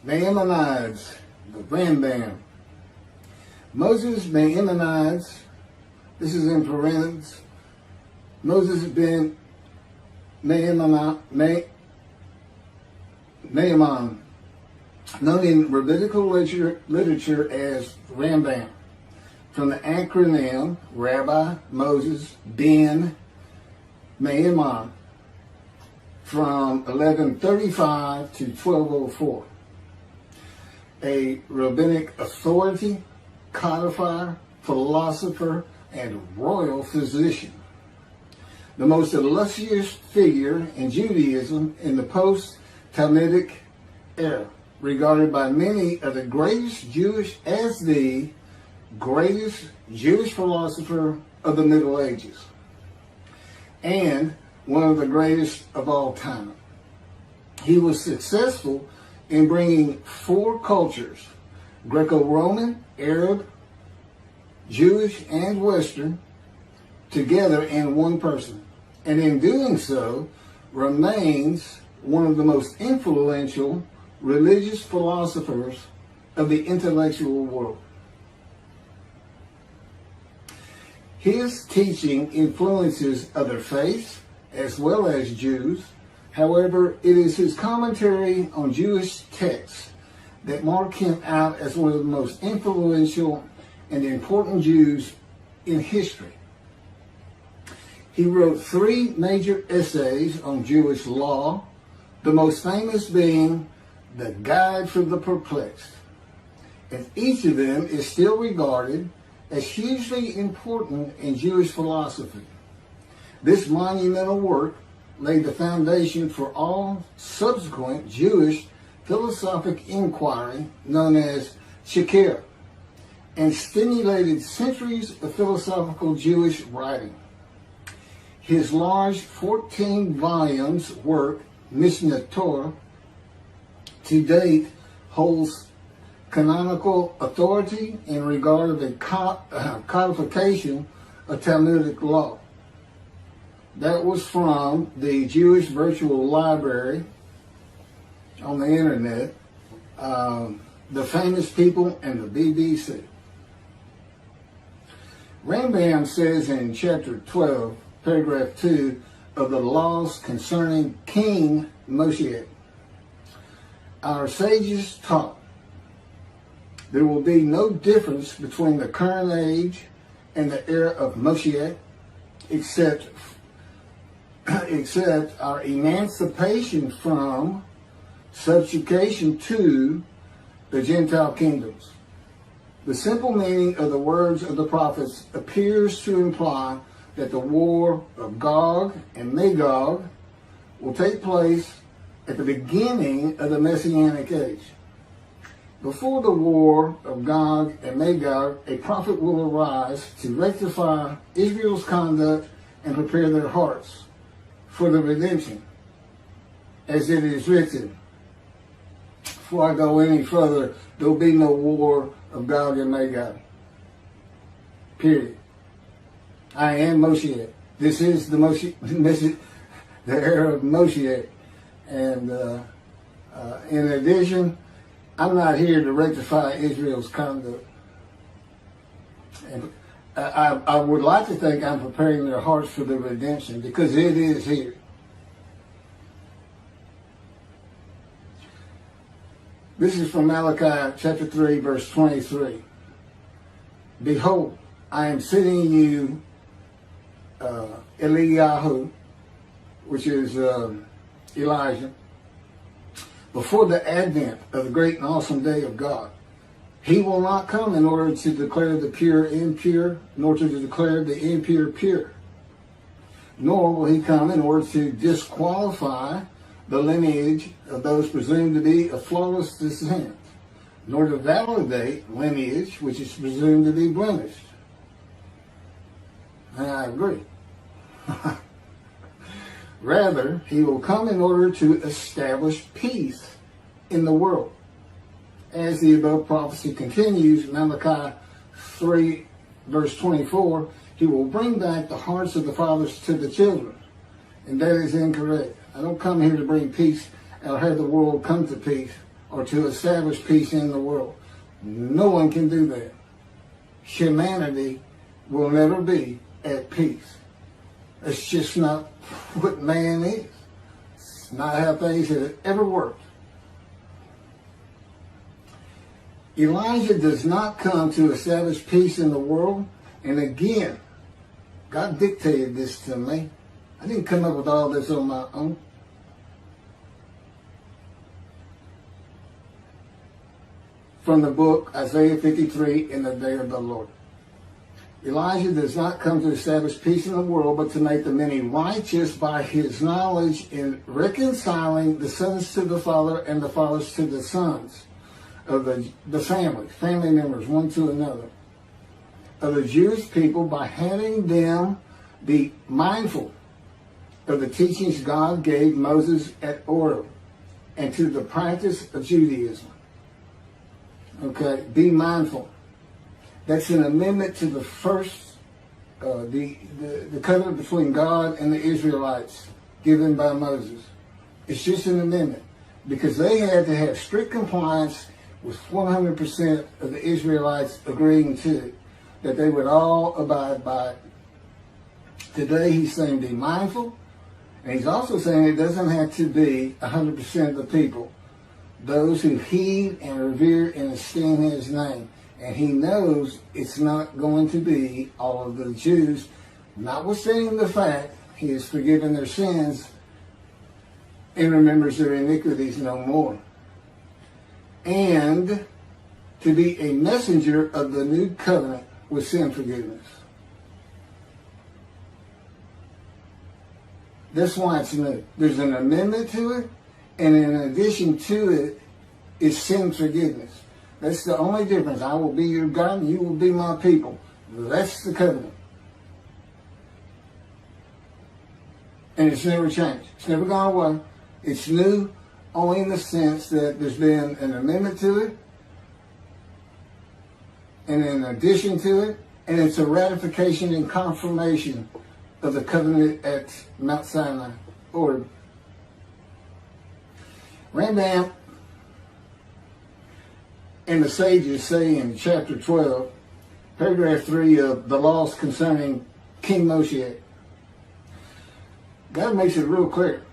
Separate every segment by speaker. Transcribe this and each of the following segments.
Speaker 1: Maimonides, the Rambam. Moses Maimonides, this is in parentheses, Moses Ben Maimon, known in rabbinical literature as Rambam, from the acronym Rabbi Moses Ben Maimon, from 1135 to 1204. A rabbinic authority, codifier, philosopher, and royal physician. The most illustrious figure in Judaism in the post-talmudic era, regarded by many of the greatest Jewish philosopher of the Middle Ages, and one of the greatest of all time. He was successful in bringing four cultures, Greco-Roman, Arab, Jewish, and Western, together in one person, and in doing so remains one of the most influential religious philosophers of the intellectual world. His teaching influences other faiths as well as Jews. However, it is his commentary on Jewish texts that mark him out as one of the most influential and important Jews in history. He wrote 3 major essays on Jewish law, the most famous being The Guide for the Perplexed, and each of them is still regarded as hugely important in Jewish philosophy. This monumental work laid the foundation for all subsequent Jewish philosophic inquiry known as Chakirah, and stimulated centuries of philosophical Jewish writing. His large 14 volumes work, Mishneh Torah, to date holds canonical authority in regard of the codification of Talmudic law. That was from the Jewish Virtual Library on the internet, the famous people, and the BBC. Rambam says in chapter 12, paragraph 2 of the laws concerning King Moshiach, our sages taught there will be no difference between the current age and the era of Moshiach, except our emancipation from subjugation to the Gentile kingdoms. The simple meaning of the words of the prophets appears to imply that the war of Gog and Magog will take place at the beginning of the Messianic age. Before the war of Gog and Magog, a prophet will arise to rectify Israel's conduct and prepare their hearts for the redemption, as it is written. Before I go any further, there will be no war of Gog and Magog. Period. I am Moshiach. This is the the era of Moshiach. And in addition, I'm not here to rectify Israel's conduct. And I would like to think I'm preparing their hearts for the redemption, because it is here. This is from Malachi chapter 3, verse 23. Behold, I am sending you Eliyahu, which is Elijah, before the advent of the great and awesome day of God. He will not come in order to declare the pure impure, nor to declare the impure pure. Nor will he come in order to disqualify the lineage of those presumed to be of flawless descent, nor to validate lineage which is presumed to be blemished. And I agree. Rather, he will come in order to establish peace in the world. As the above prophecy continues, Malachi 3, verse 24, He will bring back the hearts of the fathers to the children. And that is incorrect. I don't come here to bring peace or have the world come to peace or to establish peace in the world. No one can do that. Humanity will never be at peace. It's just not what man is. It's not how things have ever worked. Elijah does not come to establish peace in the world. And again, God dictated this to me. I didn't come up with all this on my own. From the book Isaiah 53, In the Day of the Lord. Elijah does not come to establish peace in the world, but to make the many righteous by his knowledge in reconciling the sons to the Father and the fathers to the sons of the family members, one to another, of the Jewish people, by having them be mindful of the teachings God gave Moses at Horeb and to the practice of Judaism. Okay, be mindful. That's an amendment to the first, the covenant between God and the Israelites given by Moses. It's just an amendment because they had to have strict compliance with 100% of the Israelites agreeing to it, that they would all abide by it. Today he's saying be mindful, and he's also saying it doesn't have to be 100% of the people, those who heed and revere and esteem his name. And he knows it's not going to be all of the Jews, notwithstanding the fact he has forgiven their sins and remembers their iniquities no more. And to be a messenger of the new covenant with sin forgiveness. That's why it's new. There's an amendment to it, and in addition to it is sin forgiveness. That's the only difference. I will be your God and you will be my people. That's the covenant. And it's never changed. It's never gone away. It's new only in the sense that there's been an amendment to it, and in addition to it, and it's a ratification and confirmation of the covenant at Mount Sinai, or Rambam and the sages say in chapter 12, paragraph 3 of the laws concerning King Moshiach, God makes it real clear.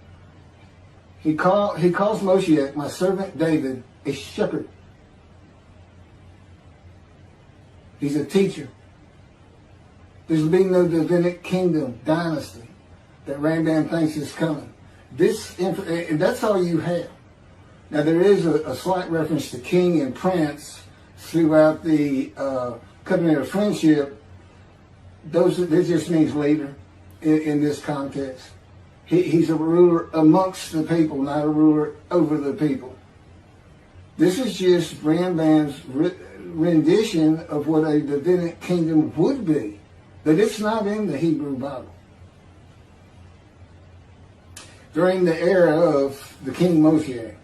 Speaker 1: He calls Moshiach, my servant David, a shepherd. He's a teacher. There's been no rabbinic kingdom dynasty that Rambam thinks is coming. And that's all you have. Now there is a slight reference to king and prince throughout the covenant of friendship. That just means leader in this context. He's a ruler amongst the people, not a ruler over the people. This is just Rambam's rendition of what a rabbinic kingdom would be, but it's not in the Hebrew Bible. During the era of the King Moshiach,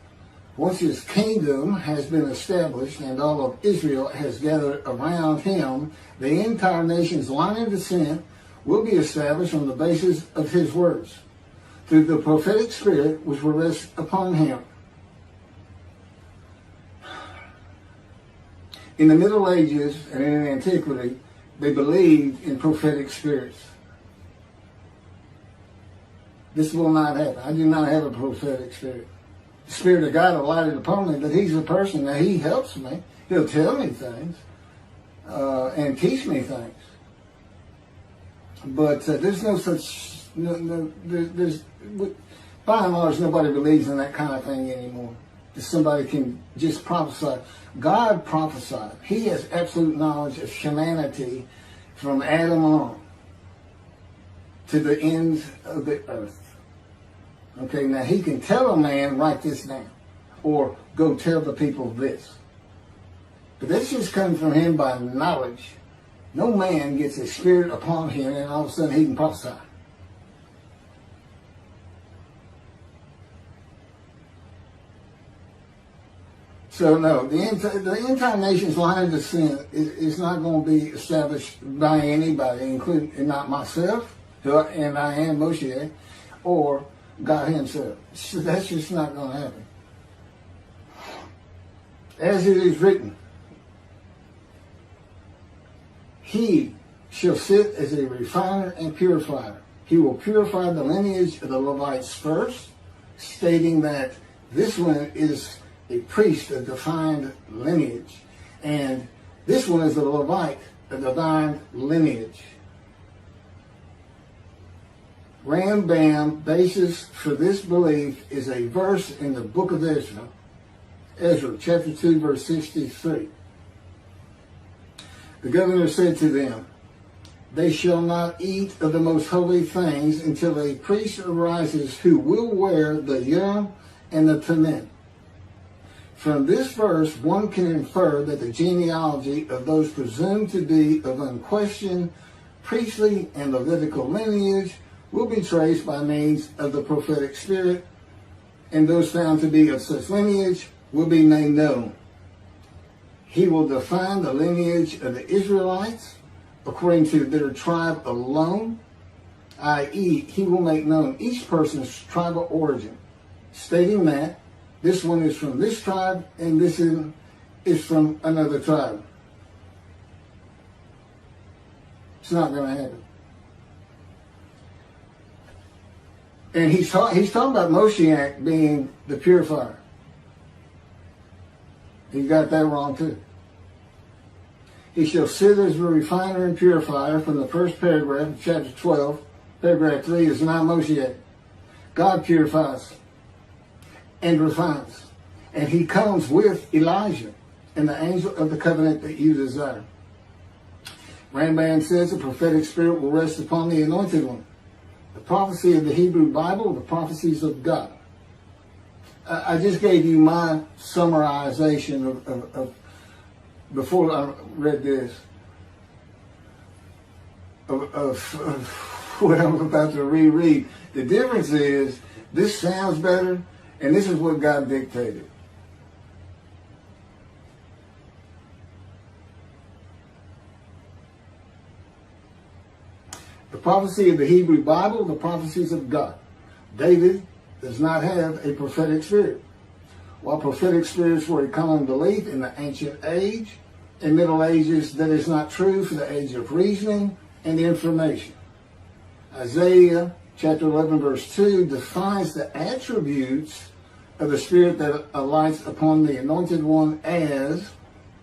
Speaker 1: once his kingdom has been established and all of Israel has gathered around him, the entire nation's line of descent will be established on the basis of his words, through the prophetic spirit which will rest upon him. In the Middle Ages and in antiquity, they believed in prophetic spirits. This will not happen. I do not have a prophetic spirit. The Spirit of God alighted upon me, but he's a person that he helps me. He'll tell me things and teach me things. But there's no such, by and large, nobody believes in that kind of thing anymore. That somebody can just prophesy. God prophesied. He has absolute knowledge of humanity from Adam on to the ends of the earth. Okay, now he can tell a man, write this down, or go tell the people this. But this just comes from him by knowledge. No man gets a spirit upon him and all of a sudden he can prophesy. So no, the end time nation's line of descent is not going to be established by anybody, including not myself, and I am Moshiach, or God himself. So that's just not going to happen. As it is written, he shall sit as a refiner and purifier. He will purify the lineage of the Levites first, stating that this one is a priest of defined lineage, and this one is a Levite, a defined lineage. Rambam basis for this belief is a verse in the book of Ezra, chapter 2, verse 63. The governor said to them, they shall not eat of the most holy things until a priest arises who will wear the yom and the tamim. From this verse, one can infer that the genealogy of those presumed to be of unquestioned priestly and Levitical lineage will be traced by means of the prophetic spirit, and those found to be of such lineage will be made known. He will define the lineage of the Israelites according to their tribe alone, i.e., he will make known each person's tribal origin, stating that this one is from this tribe and this is from another tribe. It's not going to happen. And he's talking about Moshiach being the purifier. He got that wrong too. He shall sit as a refiner and purifier from the first paragraph of chapter 12. Paragraph 3 is not Moshiach. God purifies and refines. And he comes with Elijah and the angel of the covenant that you desire. Rambam says the prophetic spirit will rest upon the anointed one. The prophecy of the Hebrew Bible, the prophecies of God. I just gave you my summarization of before I read this, of what I'm about to reread. The difference is, this sounds better, and this is what God dictated. The prophecy of the Hebrew Bible, the prophecies of God. David does not have a prophetic spirit. While prophetic spirits were a common belief in the ancient age and Middle Ages, that is not true for the age of reasoning and information. Isaiah chapter 11 verse 2 defines the attributes of the spirit that alights upon the anointed one as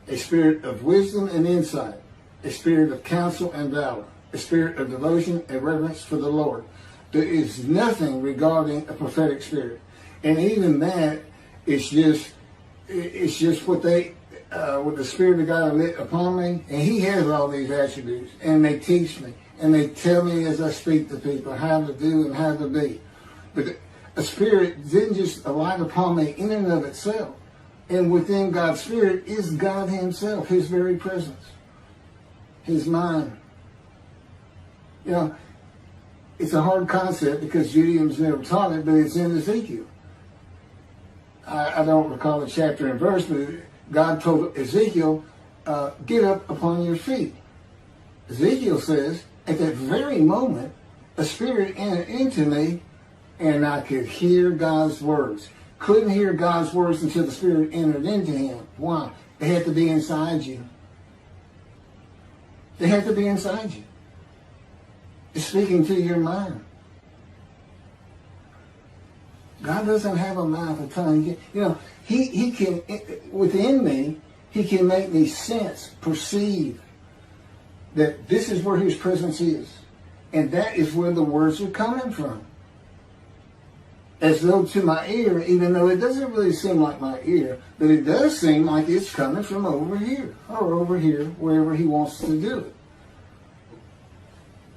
Speaker 1: a spirit of wisdom and insight, a spirit of counsel and valor, a spirit of devotion and reverence for the Lord. There is nothing regarding a prophetic spirit. And even that, it's just what the Spirit of God lit upon me, and he has all these attributes, and they teach me, and they tell me as I speak to people how to do and how to be. But a spirit didn't just alight upon me in and of itself. And within God's spirit is God himself, his very presence, his mind. You know, it's a hard concept because Judaism's never taught it, but it's in Ezekiel. I don't recall the chapter and verse, but God told Ezekiel, get up upon your feet. Ezekiel says, at that very moment, a spirit entered into me, and I could hear God's words. Couldn't hear God's words until the spirit entered into him. Why? They had to be inside you. They had to be inside you. It's speaking to your mind. God doesn't have a mouth, a tongue. You know, he can, within me, he can make me sense, perceive that this is where his presence is. And that is where the words are coming from. As though to my ear, even though it doesn't really seem like my ear, but it does seem like it's coming from over here, or over here, wherever he wants to do it.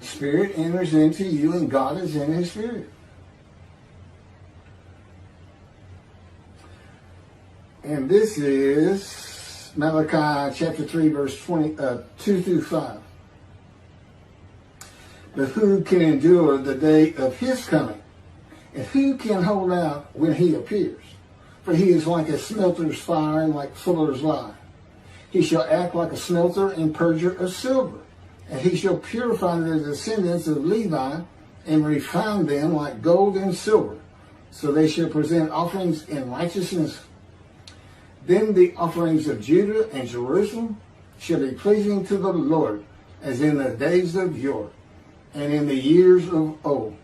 Speaker 1: Spirit enters into you, and God is in his spirit. And this is Malachi chapter 3, verse 2 through 5. But who can endure the day of his coming? And who can hold out when he appears? for he is like a smelter's fire and like fuller's lye. He shall act like a smelter and purger of silver, and he shall purify the descendants of Levi and refine them like gold and silver, so they shall present offerings in righteousness. Then the offerings of Judah and Jerusalem shall be pleasing to the Lord, as in the days of yore, and in the years of old.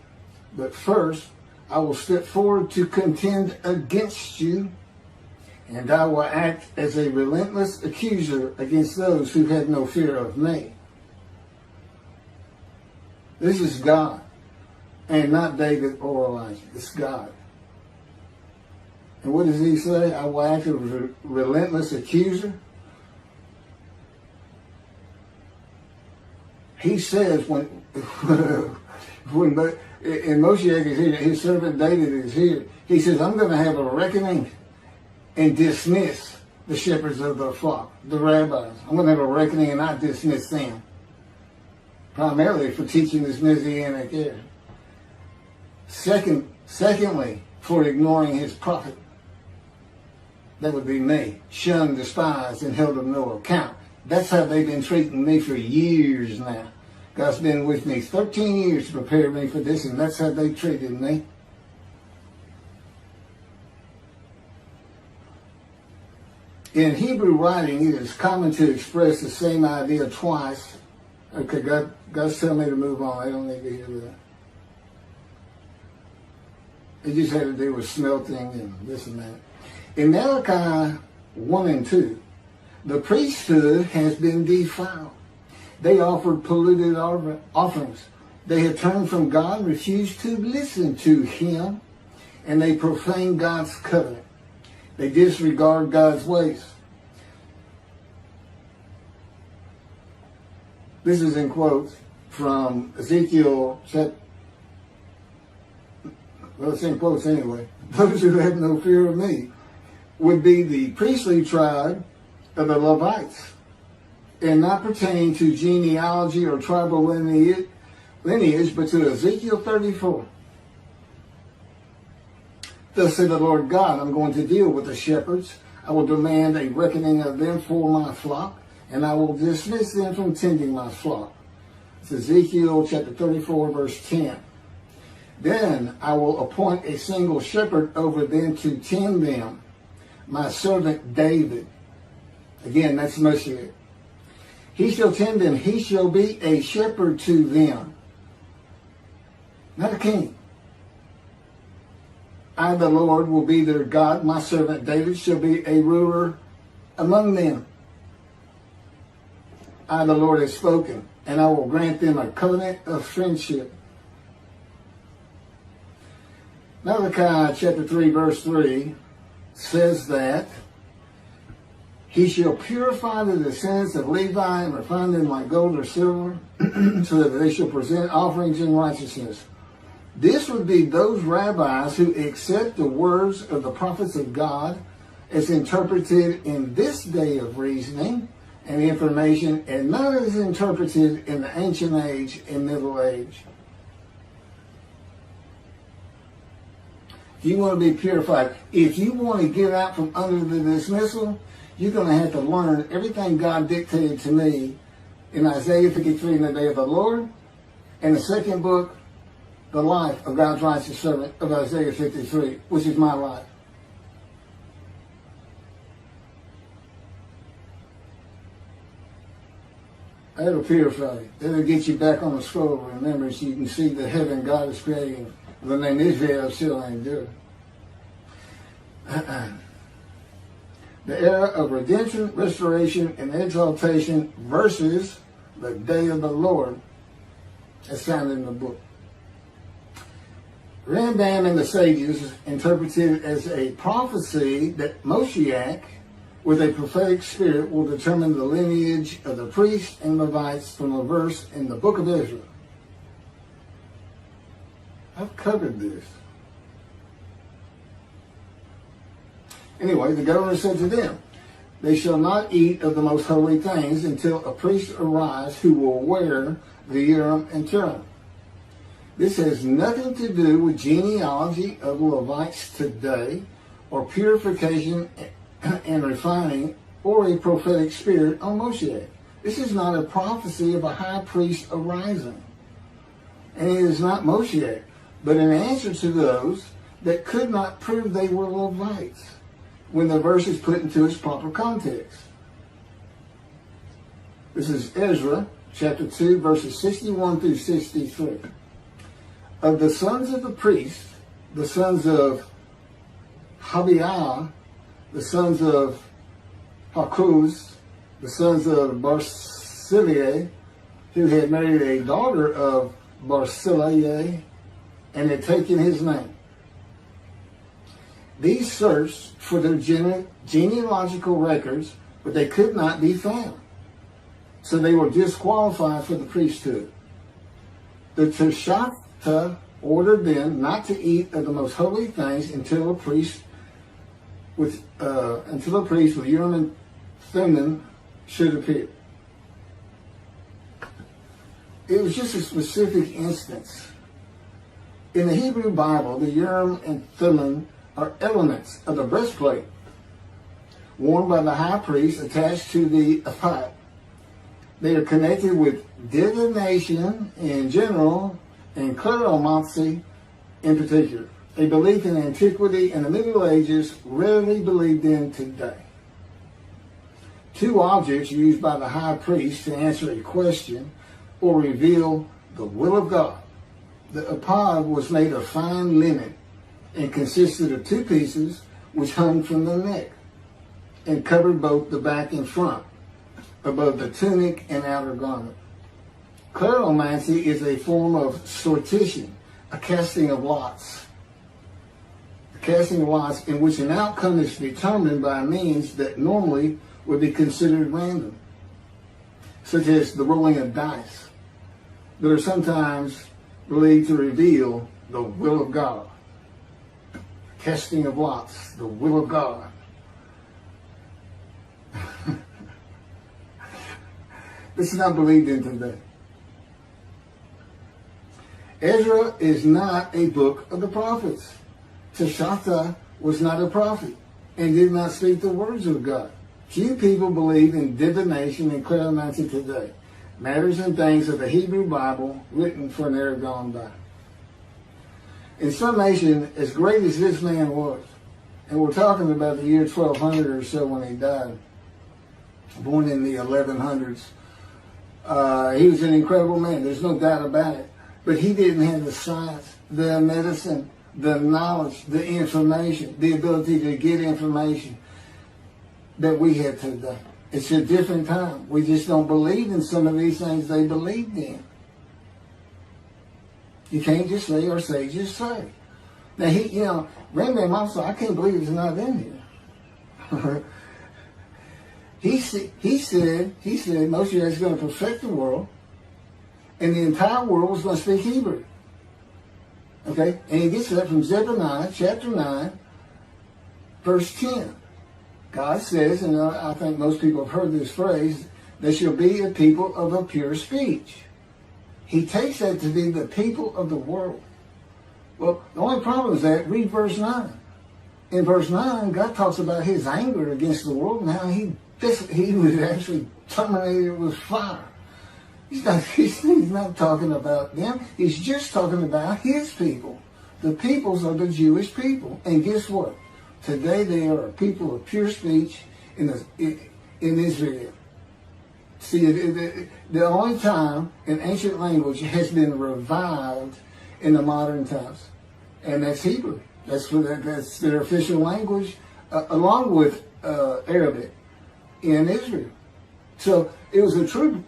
Speaker 1: But first I will step forward to contend against you, and I will act as a relentless accuser against those who have no fear of me. This is God, and not David or Elijah. It's God. And what does he say? I will act as a relentless accuser. He says when Moshiach is here, his servant David is here, he says, I'm going to have a reckoning and dismiss the shepherds of the flock, the rabbis. I'm going to have a reckoning and not dismiss them, primarily for teaching this Messianic Era. Secondly, for ignoring his prophet. That would be me, shunned, despised, and held of no account. That's how they've been treating me for years now. God's been with me 13 years to prepare me for this, and that's how they treated me. In Hebrew writing, it is common to express the same idea twice. Okay, God's telling me to move on. I don't need to hear that. It just had to do with smelting and this and that. In Malachi 1 and 2, the priesthood has been defiled. They offered polluted offerings. They have turned from God, refused to listen to him, and they profane God's covenant. They disregard God's ways. This is in quotes from Ezekiel chapter. Well, it's in quotes anyway. Those who have no fear of me would be the priestly tribe of the Levites, and not pertaining to genealogy or tribal lineage, but to Ezekiel 34. Thus said the Lord God, I'm going to deal with the shepherds. I will demand a reckoning of them for my flock, and I will dismiss them from tending my flock. It's Ezekiel chapter 34, verse 10. Then I will appoint a single shepherd over them to tend them, my servant David. Again, that's Moshiach. He shall tend them. He shall be a shepherd to them. Not a king. I, the Lord, will be their God. My servant David shall be a ruler among them. I, the Lord, have spoken, and I will grant them a covenant of friendship. Malachi chapter 3, verse 3 says that he shall purify the descendants of Levi and refine them like gold or silver, so that they shall present offerings in righteousness. This would be those rabbis who accept the words of the prophets of God as interpreted in this day of reasoning and information, and not as interpreted in the ancient age and middle age. If you want to be purified, if you want to get out from under the dismissal, you're going to have to learn everything God dictated to me in Isaiah 53 in the day of the Lord, and the second book, the life of God's righteous servant of Isaiah 53, which is my life. That'll purify you. That'll get you back on the scroll of remembrance so you can see the heaven God is creating. The name Israel still ain't good. The era of redemption, restoration, and exaltation versus the day of the Lord, as found in the book. Rambam and the sages interpreted it as a prophecy that Moshiach, with a prophetic spirit, will determine the lineage of the priests and Levites from a verse in the book of Israel. I've covered this. Anyway, the governor said to them, they shall not eat of the most holy things until a priest arise who will wear the Urim and Thummim. This has nothing to do with genealogy of Levites today or purification and refining, or a prophetic spirit on Moshiach. This is not a prophecy of a high priest arising. And it is not Moshiach, but an answer to those that could not prove they were Levites when the verse is put into its proper context. This is Ezra chapter 2, verses 61 through 63. Of the sons of the priests, the sons of Habiah, the sons of Hakuz, the sons of Barzillai, who had married a daughter of Barzillai and had taken his name. These searched for their genealogical records, but they could not be found. So they were disqualified for the priesthood. The Teshachta ordered them not to eat of the most holy things until a priest with Urim and Thummim should appear. It was just a specific instance. In the Hebrew Bible, the Urim and Thummim are elements of the breastplate worn by the high priest attached to the ephod. They are connected with divination in general and cleromancy in particular, a belief in antiquity and the Middle Ages rarely believed in today. Two objects used by the high priest to answer a question or reveal the will of God. The ephod was made of fine linen and consisted of two pieces which hung from the neck and covered both the back and front, above the tunic and outer garment. Cleromancy is a form of sortition, a casting of lots. A casting of lots in which an outcome is determined by means that normally would be considered random, such as the rolling of dice, that are sometimes believed to reveal the will of God. Casting of lots, the will of God. This is not believed in today. Ezra is not a book of the prophets. Teshachta was not a prophet and did not speak the words of God. Few people believe in divination and cleromancy today, matters and things of the Hebrew Bible written for an era gone by. In summation, as great as this man was, and we're talking about the year 1200 or so when he died, born in the 1100s, he was an incredible man. There's no doubt about it. But he didn't have the science, the medicine, the knowledge, the information, the ability to get information that we have today. It's a different time. We just don't believe in some of these things they believed in. You can't just say or say, just say. Now, Rambam also, I can't believe it's not in here. He said Moshiach is going to perfect the world, and the entire world was going to speak Hebrew. Okay? And he gets that from Zephaniah chapter 9, verse 10. God says, and I think most people have heard this phrase, there shall be a people of a pure speech. He takes that to be the people of the world. Well, the only problem is that, read verse 9. In verse 9, God talks about his anger against the world and how he was actually terminated with fire. He's not talking about them. He's just talking about his people. The peoples are the Jewish people. And guess what? Today they are a people of pure speech in Israel. See, the only time an ancient language has been revived in the modern times, and that's Hebrew. That's their official language, along with Arabic in Israel. So it was a true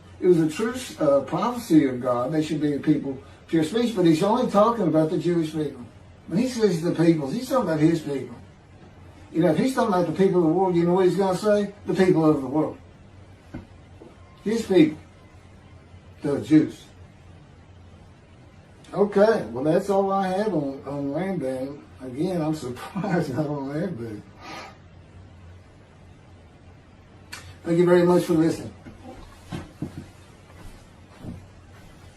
Speaker 1: prophecy of God. They should be a people of pure speech, but he's only talking about the Jewish people. When he says the peoples, he's talking about his people. If he's talking about the people of the world, you know what he's going to say? The people of the world. His people, the Jews. Okay, well that's all I have on Rambam. Again, I'm surprised I don't have that. Thank you very much for listening.